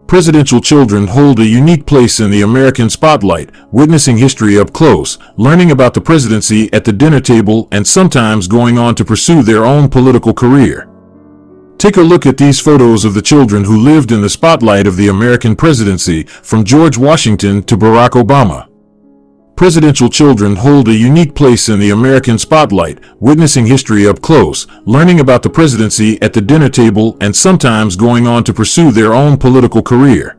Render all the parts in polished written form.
Presidential children hold a unique place in the American spotlight, witnessing history up close, learning about the presidency at the dinner table, and sometimes going on to pursue their own political career. Take a look at these photos of the children who lived in the spotlight of the American presidency, from George Washington to Barack Obama. Presidential children hold a unique place in the American spotlight, witnessing history up close, learning about the presidency at the dinner table, and sometimes going on to pursue their own political career.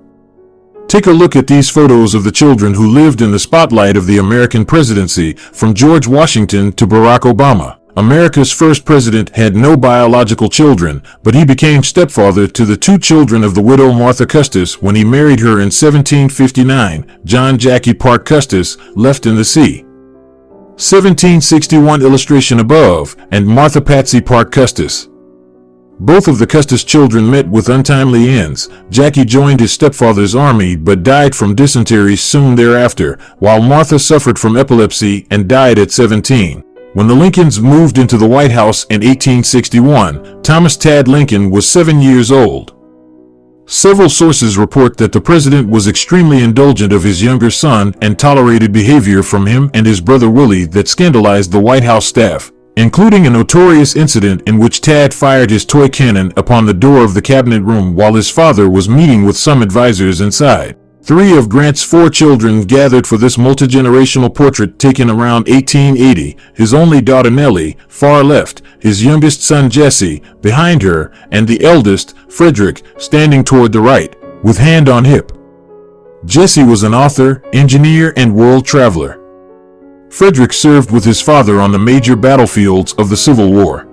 Take a look at these photos of the children who lived in the spotlight of the American presidency, from George Washington to Barack Obama. America's first president had no biological children, but he became stepfather to the two children of the widow Martha Custis when he married her in 1759, John Jackie Parke Custis, left in the sea. 1761 illustration above, and Martha Patsy Parke Custis. Both of the Custis children met with untimely ends. Jackie joined his stepfather's army but died from dysentery soon thereafter, while Martha suffered from epilepsy and died at 17. When the Lincolns moved into the White House in 1861, Thomas Tad Lincoln was 7 years old. Several sources report that the president was extremely indulgent of his younger son and tolerated behavior from him and his brother Willie that scandalized the White House staff, including a notorious incident in which Tad fired his toy cannon upon the door of the cabinet room while his father was meeting with some advisors inside. 3 of Grant's 4 children gathered for this multi-generational portrait taken around 1880, his only daughter Nellie, far left, his youngest son Jesse, behind her, and the eldest, Frederick, standing toward the right, with hand on hip. Jesse was an author, engineer, and world traveler. Frederick served with his father on the major battlefields of the Civil War.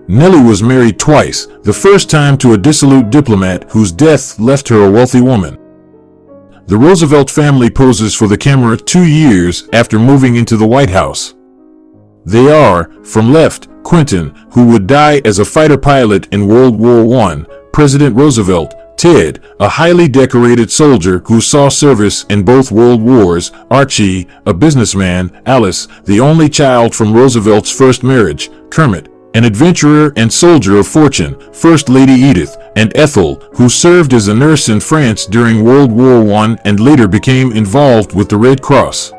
Nellie was married twice, the first time to a dissolute diplomat whose death left her a wealthy woman. The Roosevelt family poses for the camera 2 years after moving into the White House. They are, from left, Quentin, who would die as a fighter pilot in World War I, President Roosevelt; Ted, a highly decorated soldier who saw service in both World Wars; Archie, a businessman; Alice, the only child from Roosevelt's first marriage; Kermit, an adventurer and soldier of fortune; First Lady Edith; and Ethel, who served as a nurse in France during World War I and later became involved with the Red Cross.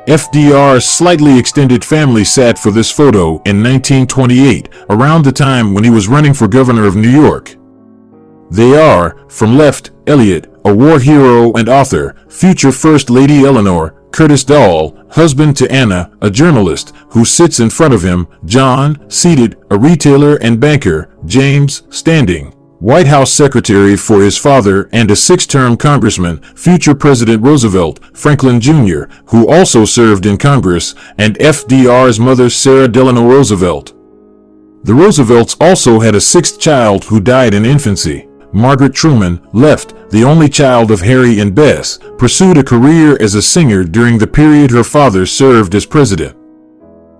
FDR's slightly extended family sat for this photo in 1928, around the time when he was running for governor of New York. They are, from left, Elliot, a war hero and author; future First Lady Eleanor; Curtis Dahl, husband to Anna, a journalist, who sits in front of him; John, seated, a retailer and banker; James, standing, White House secretary for his father and a 6-term congressman; future President Roosevelt, Franklin Jr., who also served in Congress; and FDR's mother Sarah Delano Roosevelt. The Roosevelts also had a 6th child who died in infancy. Margaret Truman, left, the only child of Harry and Bess, pursued a career as a singer during the period her father served as president.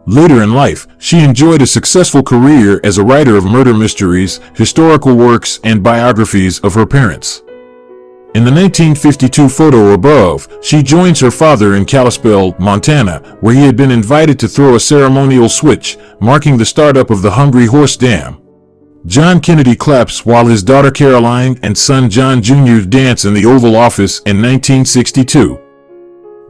Later in life, she enjoyed a successful career as a writer of murder mysteries, historical works, and biographies of her parents. In the 1952 photo above, she joins her father in Kalispell, Montana, where he had been invited to throw a ceremonial switch, marking the startup of the Hungry Horse Dam. John Kennedy claps while his daughter Caroline and son John Jr. dance in the Oval Office in 1962.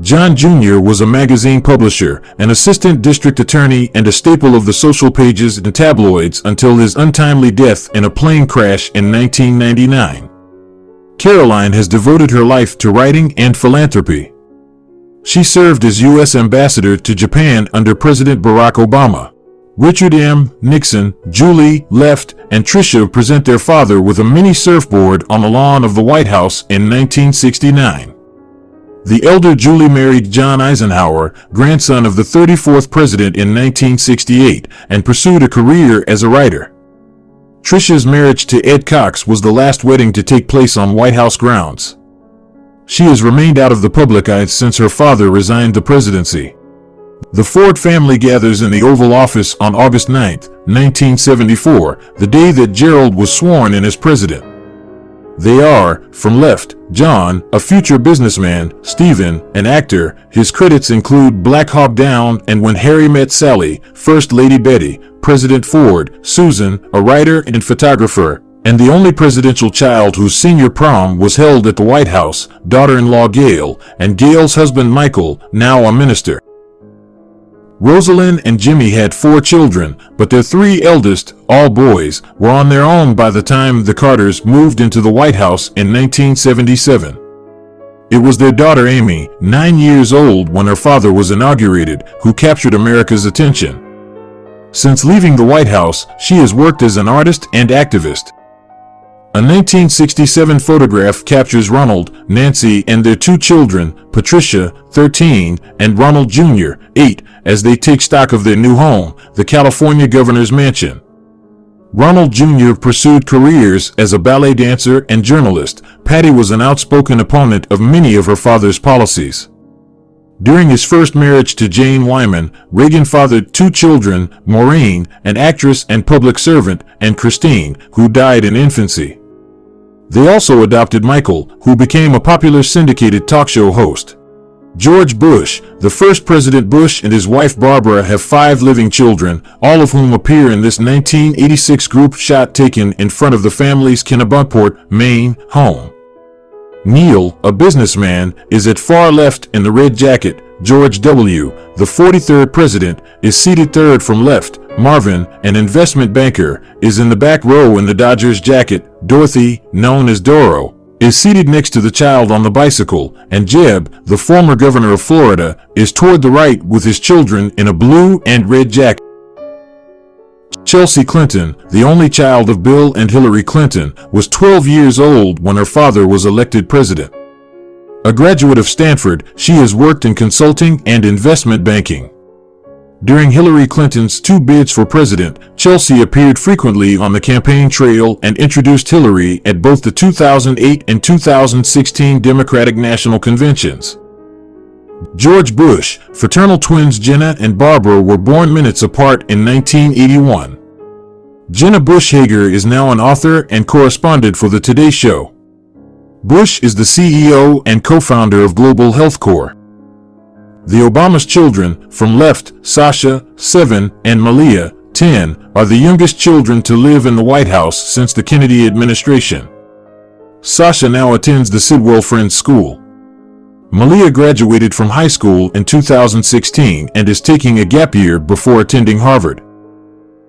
John Jr. was a magazine publisher, an assistant district attorney, and a staple of the social pages and tabloids until his untimely death in a plane crash in 1999. Caroline has devoted her life to writing and philanthropy. She served as U.S. ambassador to Japan under President Barack Obama. Richard M. Nixon, Julie, left, and Tricia present their father with a mini surfboard on the lawn of the White House in 1969. The elder Julie married John Eisenhower, grandson of the 34th president, in 1968, and pursued a career as a writer. Tricia's marriage to Ed Cox was the last wedding to take place on White House grounds. She has remained out of the public eye since her father resigned the presidency. The Ford family gathers in the Oval Office on August 9, 1974, the day that Gerald was sworn in as president. They are, from left, John, a future businessman; Stephen, an actor. His credits include Black Hawk Down and When Harry Met Sally; First Lady Betty; President Ford; Susan, a writer and photographer; And the only presidential child whose senior prom was held at the White House, daughter-in-law Gail, and Gail's husband Michael, now a minister. Rosalind and Jimmy had 4 children, but their 3 eldest, all boys, were on their own by the time the Carters moved into the White House in 1977. It was their daughter Amy, 9 years old when her father was inaugurated, who captured America's attention. Since leaving the White House, she has worked as an artist and activist. A 1967 photograph captures Ronald, Nancy, and their 2 children, Patricia, 13, and Ronald Jr., 8, as they take stock of their new home, the California governor's mansion. Ronald Jr. pursued careers as a ballet dancer and journalist. Patty was an outspoken opponent of many of her father's policies. During his first marriage to Jane Wyman, Reagan fathered 2 children, Maureen, an actress and public servant, and Christine, who died in infancy. They also adopted Michael, who became a popular syndicated talk show host. George Bush, the first President Bush, and his wife Barbara have 5 living children, all of whom appear in this 1986 group shot taken in front of the family's Kennebunkport, Maine, home. Neil, a businessman, is at far left in the red jacket. George W., the 43rd president, is seated third from left. Marvin, an investment banker, is in the back row in the Dodgers jacket. Dorothy, known as Doro, is seated next to the child on the bicycle, and Jeb, the former governor of Florida, is toward the right with his children in a blue and red jacket. Chelsea Clinton, the only child of Bill and Hillary Clinton, was 12 years old when her father was elected president. A graduate of Stanford, she has worked in consulting and investment banking. During Hillary Clinton's 2 bids for president, Chelsea appeared frequently on the campaign trail and introduced Hillary at both the 2008 and 2016 Democratic National Conventions. George Bush, fraternal twins Jenna and Barbara were born minutes apart in 1981. Jenna Bush Hager is now an author and correspondent for the Today Show. Bush is the CEO and co-founder of Global Health Corps. The Obama's children, from left, Sasha, 7, and Malia, 10, are the youngest children to live in the White House since the Kennedy administration. Sasha now attends the Sidwell Friends School. Malia graduated from high school in 2016 and is taking a gap year before attending Harvard.